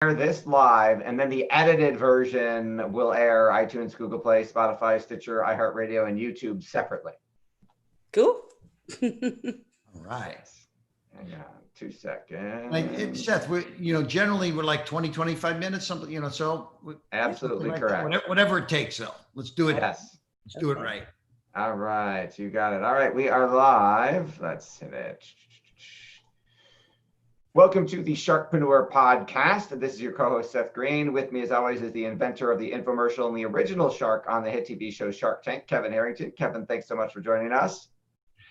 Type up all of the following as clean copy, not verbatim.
air this live, and then the edited version will air iTunes, Google Play, Spotify, Stitcher, iHeartRadio, and YouTube separately. Cool. All right. Hang on 2 seconds. Like Seth, generally we're like 20, 25 minutes, something, so. Absolutely like correct. Whatever it takes, though. Let's do it. Yes. Let's do it right. All right. You got it. All right. We are live. Let's hit it. Welcome to the Sharkpreneur Podcast. This is your co-host, Seth Green. With me, as always, is the inventor of the infomercial and the original shark on the hit TV show Shark Tank, Kevin Harrington. Kevin, thanks so much for joining us.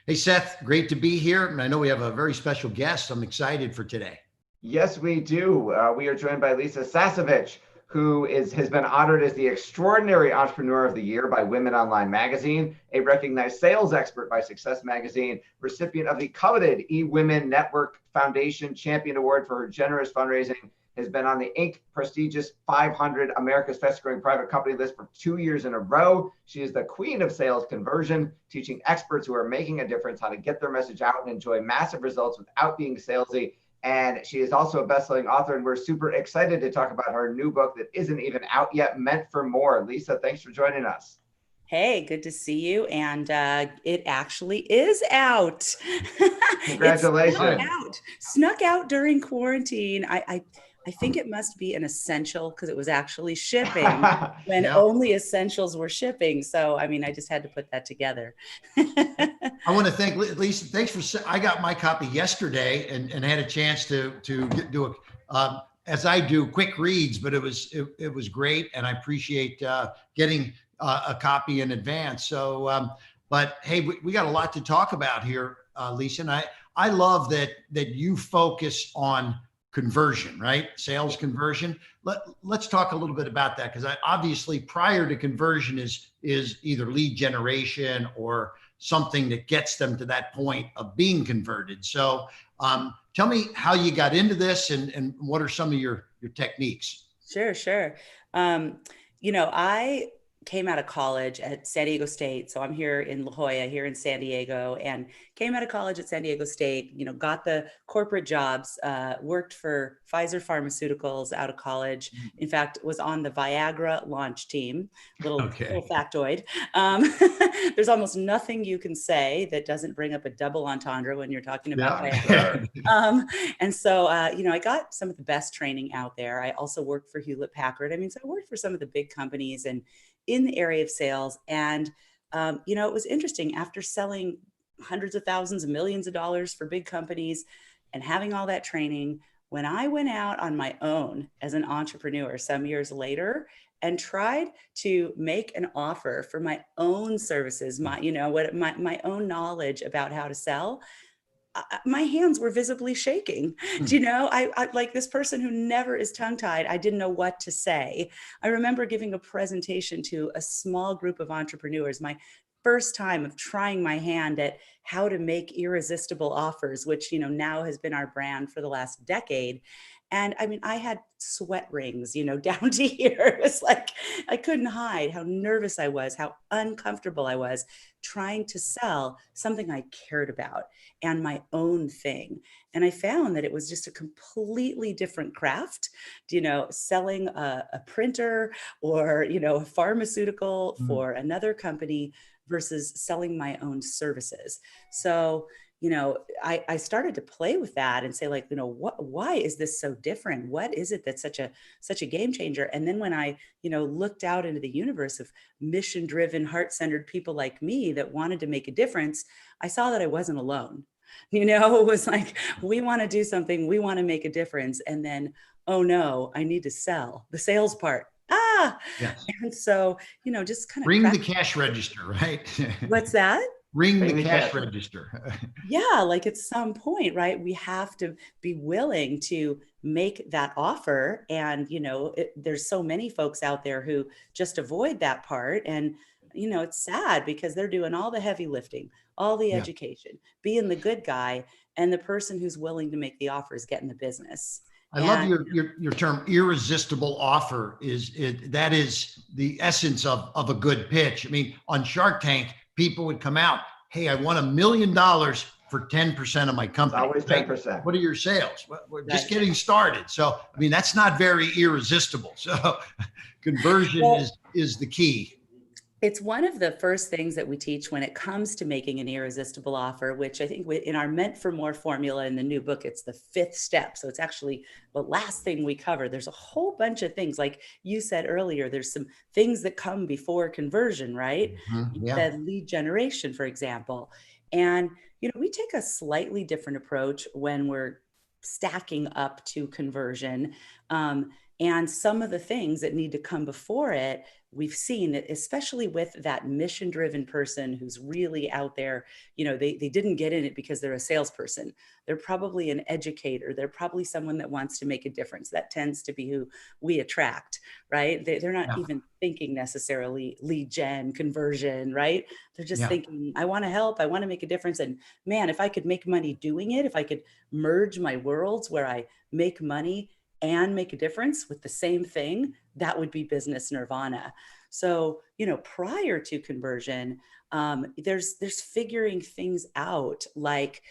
Hey, Seth, great to be here. And I know we have a very special guest. I'm excited for today. Yes, we do. We are joined by Lisa Sasevich, who has been honored as the Extraordinary Entrepreneur of the Year by Women Online Magazine, a recognized sales expert by Success Magazine, recipient of the coveted eWomen Network Foundation Champion Award for her generous fundraising, has been on the Inc. prestigious 500 America's Fastest Growing Private Company list for 2 years in a row. She is the queen of sales conversion, teaching experts who are making a difference how to get their message out and enjoy massive results without being salesy. And she is also a best-selling author, and we're super excited to talk about her new book that isn't even out yet, Meant for More. Lisa, thanks for joining us. Hey, good to see you. And it actually is out. Congratulations. Snuck out during quarantine. I think it must be an essential because it was actually shipping when only essentials were shipping. So, I just had to put that together. I want to thank Lisa. Thanks I got my copy yesterday and had a chance to do as I do quick reads, but it was great. And I appreciate getting a copy in advance. So, but hey, we got a lot to talk about here, Lisa. And I love that you focus on conversion, right? Sales conversion. Let's talk a little bit about that, because obviously prior to conversion is either lead generation or something that gets them to that point of being converted. So tell me how you got into this and what are some of your techniques? Sure. I came out of college at San Diego State. So I'm here in La Jolla, here in San Diego, and came out of college at San Diego State, got the corporate jobs, worked for Pfizer Pharmaceuticals out of college. In fact, was on the Viagra launch team, little factoid. There's almost nothing you can say that doesn't bring up a double entendre when you're talking about Viagra. And so, I got some of the best training out there. I also worked for Hewlett Packard. So I worked for some of the big companies and in the area of sales. And, it was interesting after selling hundreds of thousands and millions of dollars for big companies and having all that training, when I went out on my own as an entrepreneur some years later and tried to make an offer for my own services, my own knowledge about how to sell, my hands were visibly shaking. I like this person who never is tongue-tied. I didn't know what to say. I remember giving a presentation to a small group of entrepreneurs, my first time of trying my hand at how to make irresistible offers, which, now has been our brand for the last decade. And I had sweat rings, down to here. It was like, I couldn't hide how nervous I was, how uncomfortable I was trying to sell something I cared about and my own thing. And I found that it was just a completely different craft, selling a printer or, a pharmaceutical for another company versus selling my own services. So, I started to play with that and say, like, why is this so different? What is it that's such a game changer? And then when I, looked out into the universe of mission-driven, heart-centered people like me that wanted to make a difference, I saw that I wasn't alone. It was like, we want to do something, we want to make a difference. And then, oh no, I need to sell the sales part. Yes. And so, just kind of ring the cash register, right? What's that? Ring the cash register. Yeah, like at some point, right? We have to be willing to make that offer. And, there's so many folks out there who just avoid that part. And, it's sad because they're doing all the heavy lifting, all the education, being the good guy, and the person who's willing to make the offer is getting the business. I love your term, irresistible offer. That is the essence of a good pitch. On Shark Tank, people would come out, hey, I won $1 million for 10% of my company. It's always 10%. What are your sales? We're just Right. getting started. So, I mean, that's not very irresistible. So conversion Well, is the key. it's one of the first things that we teach when it comes to making an irresistible offer, which I think in our Meant for More formula in the new book, it's the fifth step. So it's actually the last thing we cover. There's a whole bunch of things, like you said earlier, there's some things that come before conversion, right? You Yeah. said lead generation, for example. And, we take a slightly different approach when we're stacking up to conversion. And some of the things that need to come before it, we've seen it, especially with that mission driven person who's really out there. They didn't get in it because they're a salesperson. They're probably an educator. They're probably someone that wants to make a difference. That tends to be who we attract, right? They're not even thinking necessarily lead gen, conversion, right? They're just thinking, I want to help. I want to make a difference. And man, if I could make money doing it, if I could merge my worlds where I make money and make a difference with the same thing, that would be business nirvana. So, prior to conversion, there's figuring things out, like,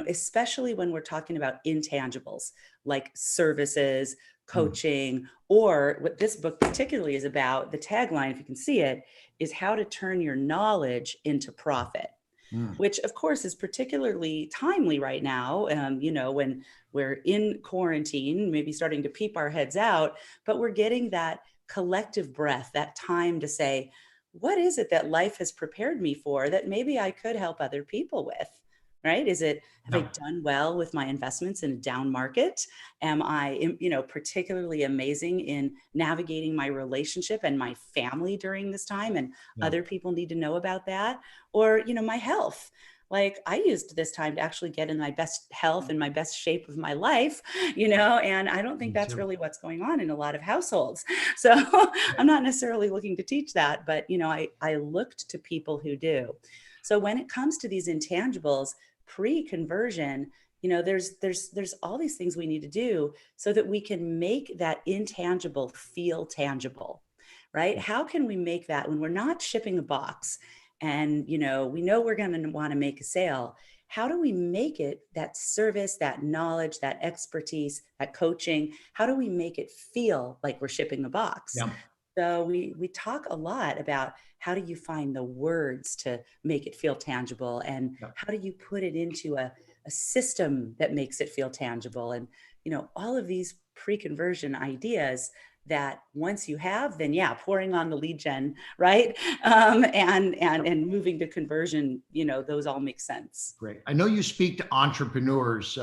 especially when we're talking about intangibles like services, coaching, or what this book particularly is about, the tagline, if you can see it, is how to turn your knowledge into profit. Which of course is particularly timely right now, when we're in quarantine, maybe starting to peep our heads out, but we're getting that collective breath, that time to say, what is it that life has prepared me for that maybe I could help other people with? Right? Have I done well with my investments in a down market? Am I, particularly amazing in navigating my relationship and my family during this time? And other people need to know about that. Or, my health. Like, I used this time to actually get in my best health and my best shape of my life, and I don't think that's really what's going on in a lot of households. So I'm not necessarily looking to teach that, but, I looked to people who do. So when it comes to these intangibles, pre-conversion, there's all these things we need to do so that we can make that intangible feel tangible, right? How can we make that when we're not shipping a box and, we know we're going to want to make a sale? How do we make it that service, that knowledge, that expertise, that coaching? How do we make it feel like we're shipping a box? So we talk a lot about how do you find the words to make it feel tangible, and how do you put it into a system that makes it feel tangible, and all of these pre-conversion ideas that once you have, then pouring on the lead gen, right? And moving to conversion, those all make sense. Great. I know you speak to entrepreneurs,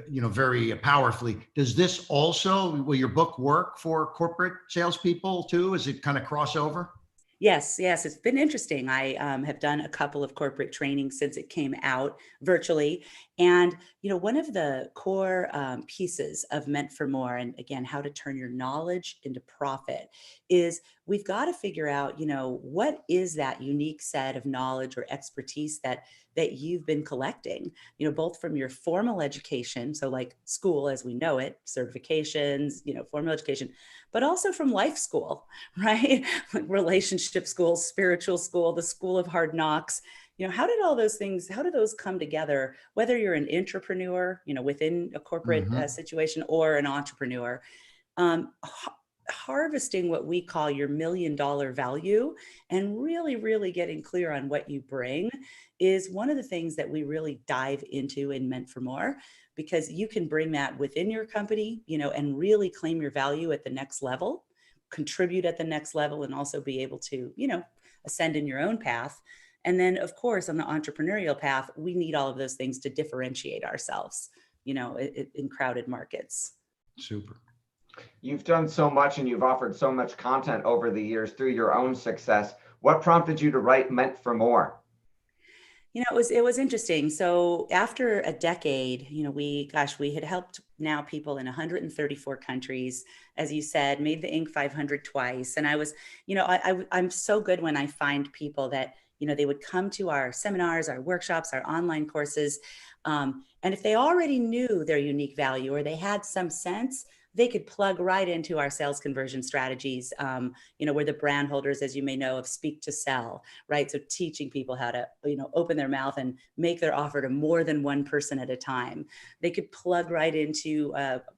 very powerfully. Does this also, will your book work for corporate salespeople too? Is it kind of crossover? Yes, it's been interesting. I have done a couple of corporate trainings since it came out virtually. And, one of the core pieces of Meant for More, and again, how to turn your knowledge into profit, is we've got to figure out, what is that unique set of knowledge or expertise that you've been collecting, both from your formal education, so like school as we know it, certifications, formal education, but also from life school, right? Like relationship school, spiritual school, the school of hard knocks. How did all those things, how do those come together, whether you're an entrepreneur, within a corporate situation, or an entrepreneur? Harvesting what we call your $1 million value and really getting clear on what you bring is one of the things that we really dive into in Meant for More, because you can bring that within your company, and really claim your value at the next level, contribute at the next level, and also be able to, ascend in your own path. And then, of course, on the entrepreneurial path, we need all of those things to differentiate ourselves, in crowded markets. Super. You've done so much and you've offered so much content over the years through your own success. What prompted you to write Meant for More? It was interesting. So after a decade, we had helped now people in 134 countries, as you said, made the Inc. 500 twice. And I was, I'm so good when I find people that, they would come to our seminars, our workshops, our online courses. And if they already knew their unique value, or they had some sense, they could plug right into our sales conversion strategies. We're the brand holders, as you may know, of Speak to Sell, right? So teaching people how to, open their mouth and make their offer to more than one person at a time. They could plug right into,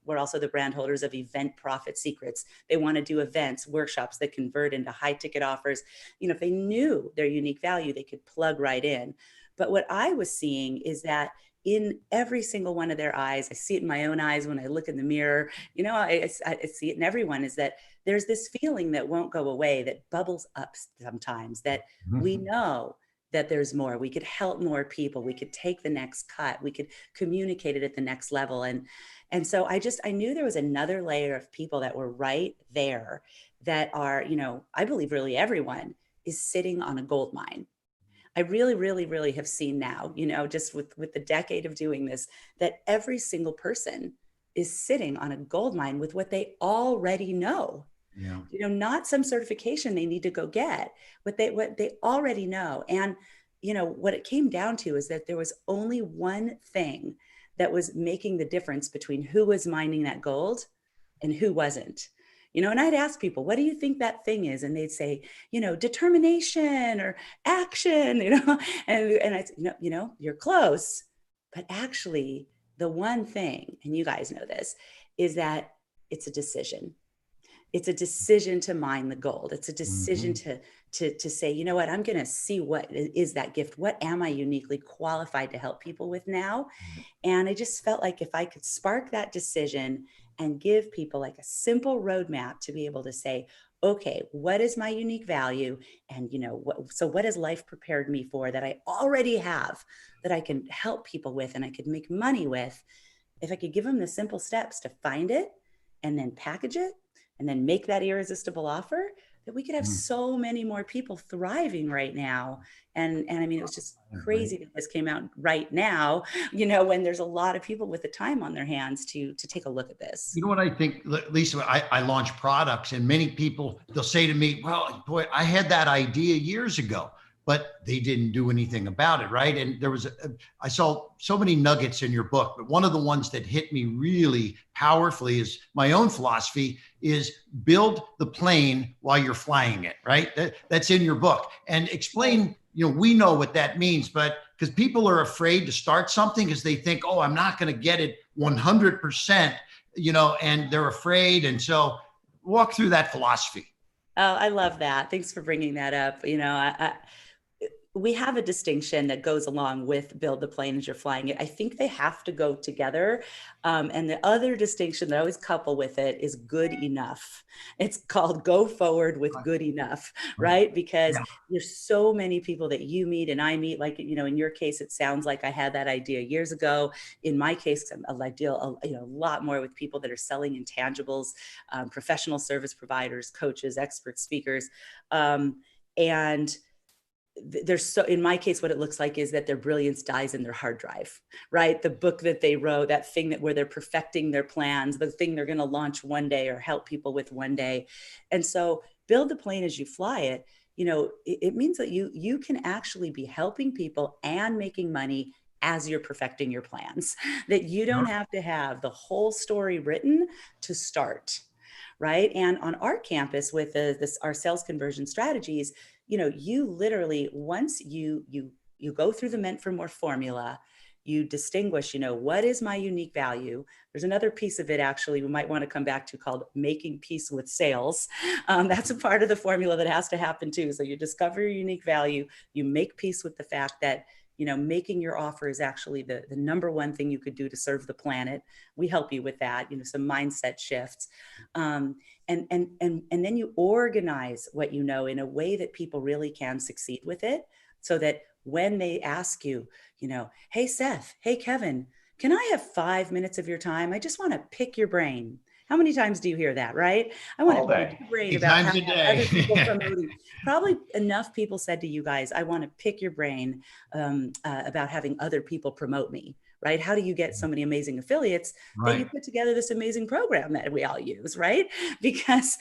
we're also the brand holders of Event Profit Secrets. They want to do events, workshops that convert into high ticket offers. If they knew their unique value, they could plug right in. But what I was seeing is that in every single one of their eyes, I see it in my own eyes when I look in the mirror, I see it in everyone, is that there's this feeling that won't go away, that bubbles up sometimes, that we know that there's more. We could help more people. We could take the next cut. We could communicate it at the next level. And so I knew there was another layer of people that were right there that are, I believe really everyone is sitting on a gold mine. I really, really, really have seen now, just with the decade of doing this, that every single person is sitting on a gold mine with what they already know. Yeah. Not some certification they need to go get, what they already know. And, what it came down to is that there was only one thing that was making the difference between who was mining that gold and who wasn't. And I'd ask people, what do you think that thing is? And they'd say, determination or action, and I said, you're close. But actually, the one thing, and you guys know this, is that it's a decision. It's a decision to mine the gold. It's a decision to say, you know what, I'm going to see what is that gift. What am I uniquely qualified to help people with now? And I just felt like if I could spark that decision and give people like a simple roadmap to be able to say, okay, what is my unique value? And, what has life prepared me for that I already have, that I can help people with and I could make money with? If I could give them the simple steps to find it and then package it and then make that irresistible offer, that we could have so many more people thriving right now. And I mean, it was just crazy that this came out right now, when there's a lot of people with the time on their hands to take a look at this. You know what I think, Lisa, I launch products and many people, they'll say to me, well, boy, I had that idea years ago, but they didn't do anything about it, right? And I saw so many nuggets in your book, but one of the ones that hit me really powerfully is my own philosophy is build the plane while you're flying it, right? That's in your book. And explain, we know what that means, but because people are afraid to start something because they think, oh, I'm not going to get it 100%, and they're afraid. And so walk through that philosophy. Oh, I love that. Thanks for bringing that up. We have a distinction that goes along with build the plane as you're flying it. I think they have to go together. And the other distinction that I always couple with it is good enough. It's called go forward with good enough, right? Because there's so many people that you meet and I meet, like, in your case, it sounds like I had that idea years ago. In my case, I deal a lot more with people that are selling intangibles, professional service providers, coaches, experts, speakers. And there's so, in my case, what it looks like is that their brilliance dies in their hard drive, right? The book that they wrote, that thing where they're perfecting their plans, the thing they're going to launch one day or help people with one day. And so build the plane as you fly it. It means that you can actually be helping people and making money as you're perfecting your plans, that you don't have to have the whole story written to start. Right. And on our campus with our sales conversion strategies, you literally, once you go through the Meant for More formula, you distinguish, what is my unique value? There's another piece of it, actually, we might want to come back to called making peace with sales. That's a part of the formula that has to happen too. So you discover your unique value, you make peace with the fact that, making your offer is actually the number one thing you could do to serve the planet. We help you with that, some mindset shifts. And then you organize what you know in a way that people really can succeed with it, so that when they ask you, hey, Seth, hey, Kevin, can I have 5 minutes of your time? I just want to pick your brain. How many times do you hear that, right? I want to pick your brain about how other people promoting. Probably enough people said to you guys, I want to pick your brain about having other people promote me, right? How do you get so many amazing affiliates that you put together this amazing program that we all use, right? Because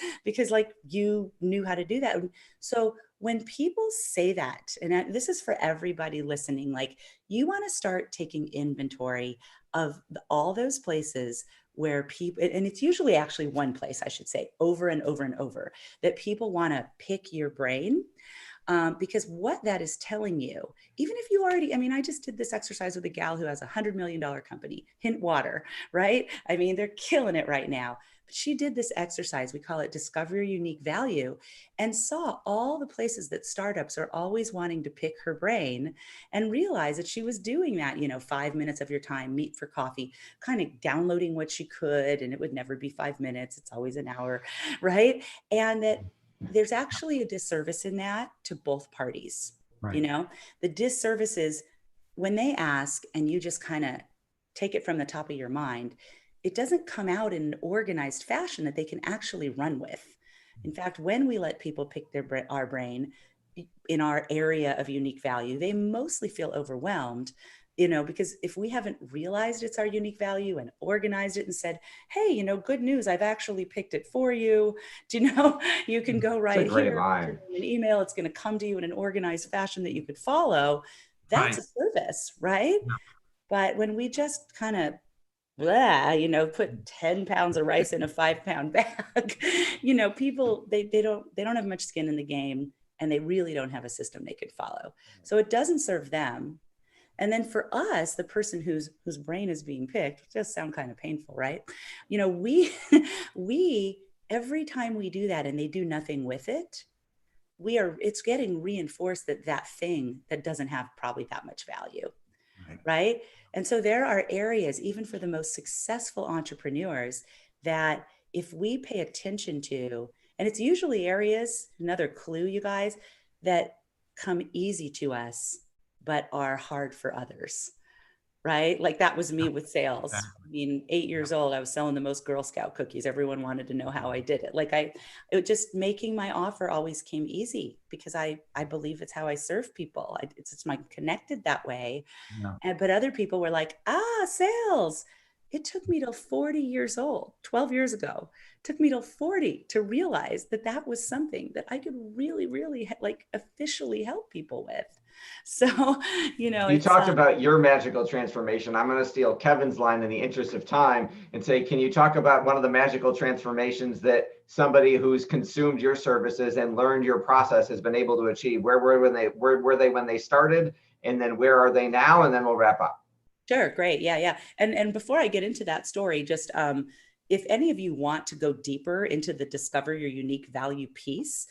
like you knew how to do that. So when people say that, and this is for everybody listening, like you want to start taking inventory of all those places where people, and it's usually actually one place, I should say, over and over and over, that people want to pick your brain. Because what that is telling you, even if you already, I mean, I just did this exercise with a gal who has $100 million company, Hint Water, right? I mean, they're killing it right now. But she did this exercise, we call it Discover Your Unique Value, and saw all the places that startups are always wanting to pick her brain, and realized that she was doing that, 5 minutes of your time, meet for coffee, kind of downloading what she could, and it would never be 5 minutes, it's always an hour, right? And that there's actually a disservice in that to both parties. Right. The disservice is when they ask and you just kind of take it from the top of your mind, it doesn't come out in an organized fashion that they can actually run with. In fact, when we let people pick our brain in our area of unique value, they mostly feel overwhelmed, because if we haven't realized it's our unique value and organized it and said, hey, good news, I've actually picked it for you. You can go It's a right great here, line. an email, it's going to come to you in an organized fashion that you could follow. That's a service, right? But when we just kind of put 10 pounds of rice in a 5-pound bag, people, they don't have much skin in the game, and they really don't have a system they could follow. So it doesn't serve them. And then for us, the person whose brain is being picked, it does sound kind of painful, right? We every time we do that and they do nothing with it, it's getting reinforced that thing that doesn't have probably that much value, right? And so there are areas, even for the most successful entrepreneurs, that if we pay attention to, and it's usually areas, another clue, you guys, that come easy to us but are hard for others, right? Like that was me with sales. I mean, 8 years old, I was selling the most Girl Scout cookies. Everyone wanted to know how I did it. It just making my offer always came easy because I believe it's how I serve people. It's my connected that way. But other people were like, sales. It took me till 40 years old, 12 years ago. It took me till 40 to realize that was something that I could really, really officially help people with. So, You talked about your magical transformation. I'm going to steal Kevin's line in the interest of time and say, can you talk about one of the magical transformations that somebody who's consumed your services and learned your process has been able to achieve? Where were they when they started? And then where are they now? And then we'll wrap up. Sure. Great. Yeah. And before I get into that story, just if any of you want to go deeper into the Discover Your Unique Value piece,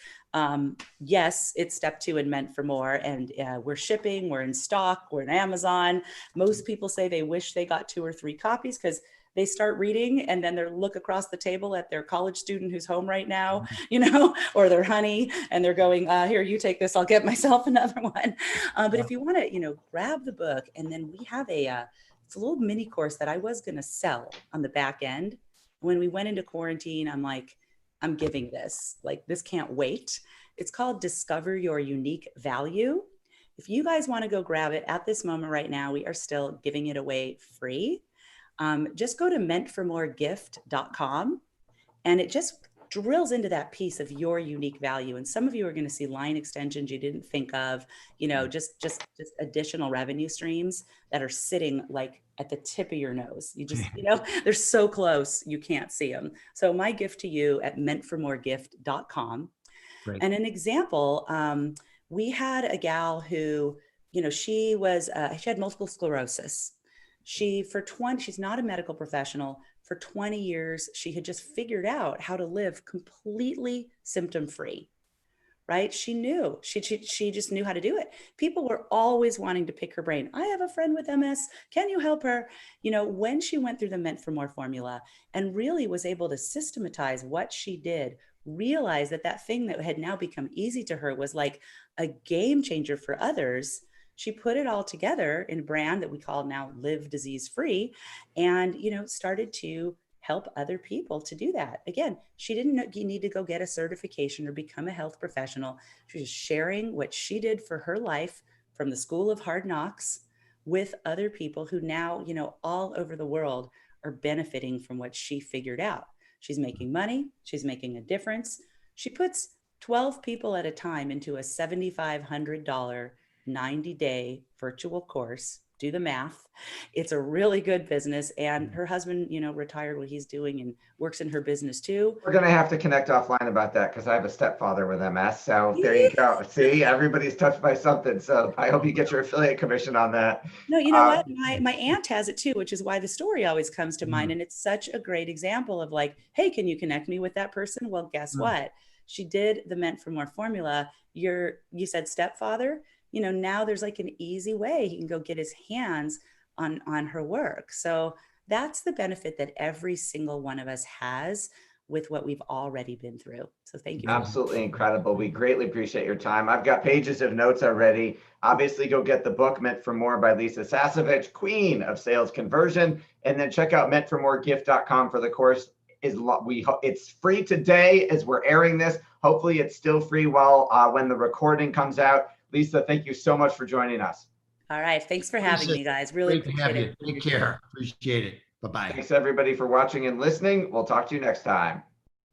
yes, it's step 2 and Meant for More. And we're shipping, we're in stock, we're in Amazon. Most people say they wish they got 2 or 3 copies because they start reading and then they look across the table at their college student who's home right now, or their honey, and they're going, here, you take this, I'll get myself another one. But if you want to, grab the book, and then we have it's a little mini course that I was going to sell on the back end. When we went into quarantine, I'm like, I'm giving this, this can't wait. It's called Discover Your Unique Value. If you guys want to go grab it at this moment right now, we are still giving it away free. Just go to meantformoregift.com, and it just drills into that piece of your unique value. And some of you are going to see line extensions you didn't think of, just additional revenue streams that are sitting at the tip of your nose. You just, they're so close, you can't see them. So my gift to you at meantformoregift.com. Great. And an example, we had a gal who, she had multiple sclerosis. She's not a medical professional. For 20 years, she had just figured out how to live completely symptom-free, right? She just knew how to do it. People were always wanting to pick her brain. I have a friend with MS. Can you help her? When she went through the Meant for More formula and really was able to systematize what she did, realize that thing that had now become easy to her was like a game changer for others. She put it all together in a brand that we call now Live Disease Free, and, started to help other people to do that. Again, she didn't need to go get a certification or become a health professional. She was sharing what she did for her life from the School of Hard Knocks with other people who now, all over the world are benefiting from what she figured out. She's making money. She's making a difference. She puts 12 people at a time into a $7,500 90-day virtual course do the math. It's a really good business. And her husband, you know, retired what he's doing and works in her business too. We're going to have to connect offline about that because I have a stepfather with MS. So there you go. See, everybody's touched by something. So I hope you get your affiliate commission on that. No, you know what? My aunt has it too, which is why the story always comes to mind. And it's such a great example of like, hey, can you connect me with that person? Well, guess what? She did the Meant for More formula. You said stepfather, you know, now there's like an easy way he can go get his hands on her work. So that's the benefit that every single one of us has with what we've already been through. So thank you. Absolutely incredible. We greatly appreciate your time. I've got pages of notes already. Obviously, go get the book Meant for More by Lisa Sasevich, Queen of Sales Conversion, and then check out meantformoregift.com for the course. It's free today as we're airing this. Hopefully, it's still free when the recording comes out. Lisa, thank you so much for joining us. All right. Thanks for having me, guys. Really Great to have you. Take care. Appreciate it. Bye-bye. Thanks, everybody, for watching and listening. We'll talk to you next time.